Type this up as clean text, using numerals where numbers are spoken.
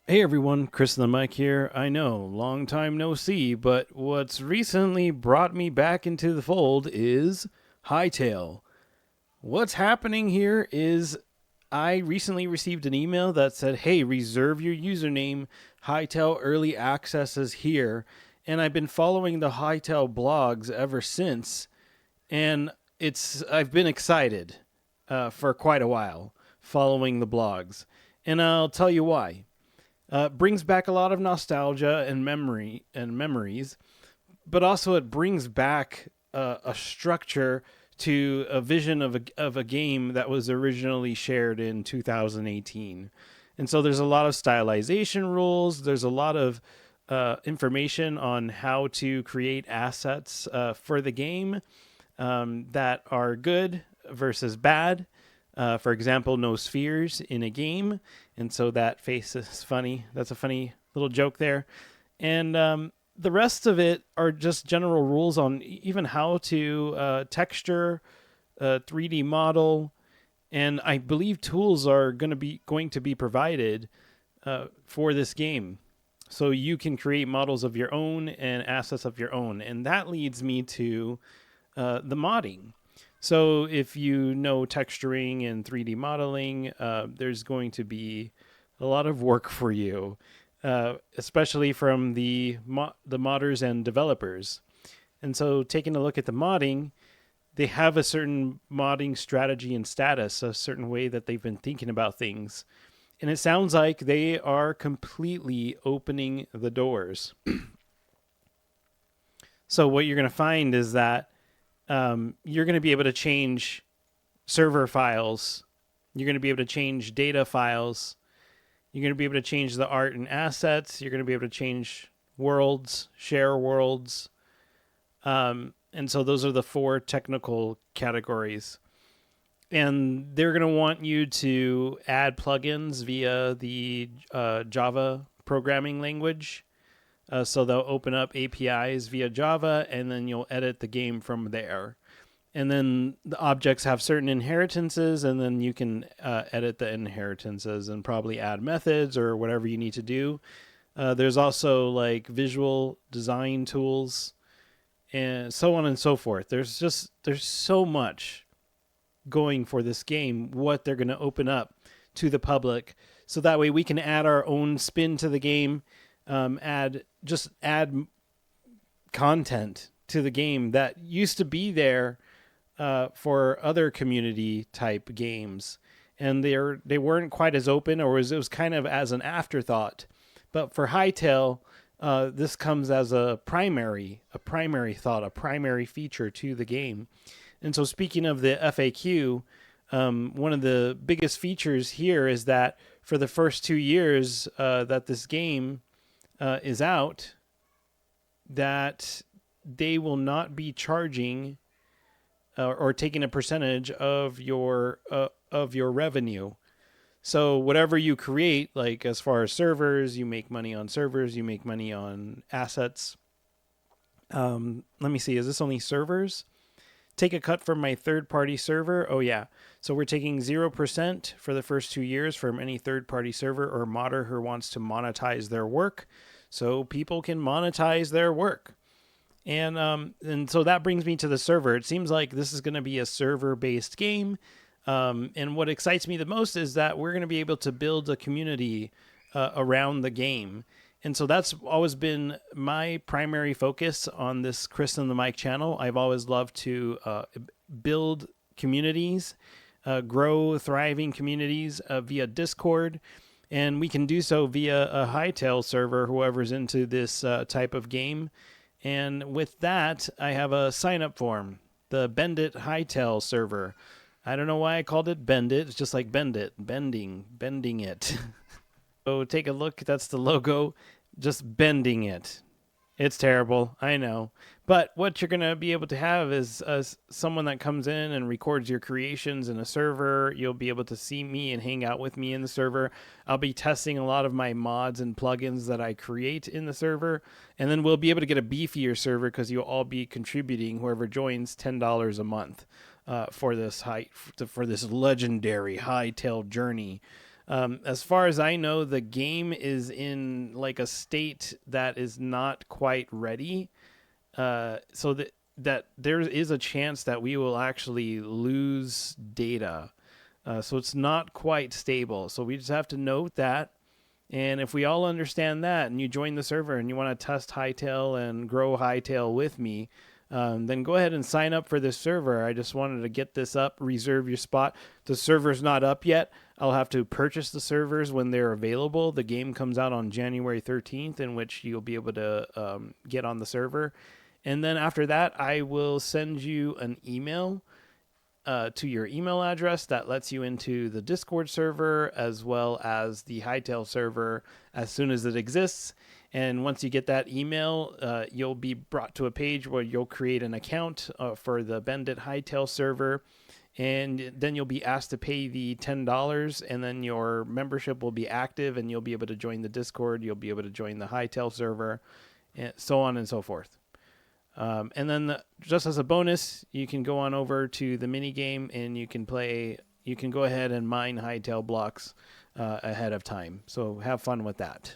Hey everyone, Chrisandthemike here. I know, long time no see, but what's recently brought me back into the fold is Hytale. What's happening here is I recently received an email that said, "Hey, reserve your username. Hytale Early Access is here." And I've been following the Hytale blogs ever since, and I've been excited for quite a while following the blogs, and I'll tell you why. Brings back a lot of nostalgia and memories, but also it brings back a structure to a vision of a game that was originally shared in 2018. And so there's a lot of stylization rules. There's a lot of information on how to create assets for the game that are good versus bad. For example, no spheres in a game, and so that face is funny. That's a funny little joke there, and the rest of it are just general rules on even how to texture, 3D model, and I believe tools are going to be provided for this game, so you can create models of your own and assets of your own, and that leads me to the modding. So if you know texturing and 3D modeling, there's going to be a lot of work for you, especially from the modders and developers. And so taking a look at the modding, they have a certain modding strategy and status, a certain way that they've been thinking about things. And it sounds like they are completely opening the doors. So what you're going to find is that you're going to be able to change server files. You're going to be able to change data files. You're going to be able to change the art and assets. You're going to be able to change worlds, share worlds. And so those are the four technical categories. And they're going to want you to add plugins via the Java programming language. So they'll open up APIs via Java, and then you'll edit the game from there. And then the objects have certain inheritances, and then you can edit the inheritances and probably add methods or whatever you need to do. There's also like visual design tools and so on and so forth. There's so much going for this game, what they're going to open up to the public, so that way we can add our own spin to the game, add content to the game that used to be there for other community type games, and they weren't quite as open, or it was kind of as an afterthought. But for Hytale, this comes as a primary thought, a primary feature to the game. And so, speaking of the FAQ, one of the biggest features here is that for the first 2 years that this game is out, that they will not be charging or taking a percentage of your revenue. So whatever you create, like as far as servers, you make money on servers, you make money on assets. Let me see, is this only servers? Take a cut from my third-party server. Oh yeah, so we're taking 0% for the first 2 years from any third-party server or modder who wants to monetize their work, so people can monetize their work. And so that brings me to the server. It seems like this is going to be a server-based game. And what excites me the most is that we're going to be able to build a community around the game. And so that's always been my primary focus on this Chrisandthemike channel. I've always loved to build communities, grow thriving communities via Discord. And we can do so via a Hytale server, whoever's into this type of game. And with that, I have a sign-up form, the Bendit Hytale server. I don't know why I called it Bendit. It's just like Bendit, bending it. So take a look. That's the logo. Just bending it. It's terrible, I know. But what you're going to be able to have is someone that comes in and records your creations in a server. You'll be able to see me and hang out with me in the server. I'll be testing a lot of my mods and plugins that I create in the server. And then we'll be able to get a beefier server because you'll all be contributing, whoever joins, $10 a month for this legendary Hytale journey. As far as I know, the game is in like a state that is not quite ready. So that there is a chance that we will actually lose data. So it's not quite stable. So we just have to note that. And if we all understand that and you join the server and you want to test Hytale and grow Hytale with me, then go ahead and sign up for this server. I just wanted to get this up, reserve your spot. The server's not up yet. I'll have to purchase the servers when they're available. The game comes out on January 13th, in which you'll be able to get on the server. And then after that, I will send you an email to your email address that lets you into the Discord server as well as the Hytale server as soon as it exists. And once you get that email, you'll be brought to a page where you'll create an account for the Bendit Hytale server. And then you'll be asked to pay the $10, and then your membership will be active, and you'll be able to join the Discord. You'll be able to join the Hytale server, and so on and so forth. And then just as a bonus, you can go on over to the mini game and you can play. You can go ahead and mine Hytale blocks ahead of time. So have fun with that.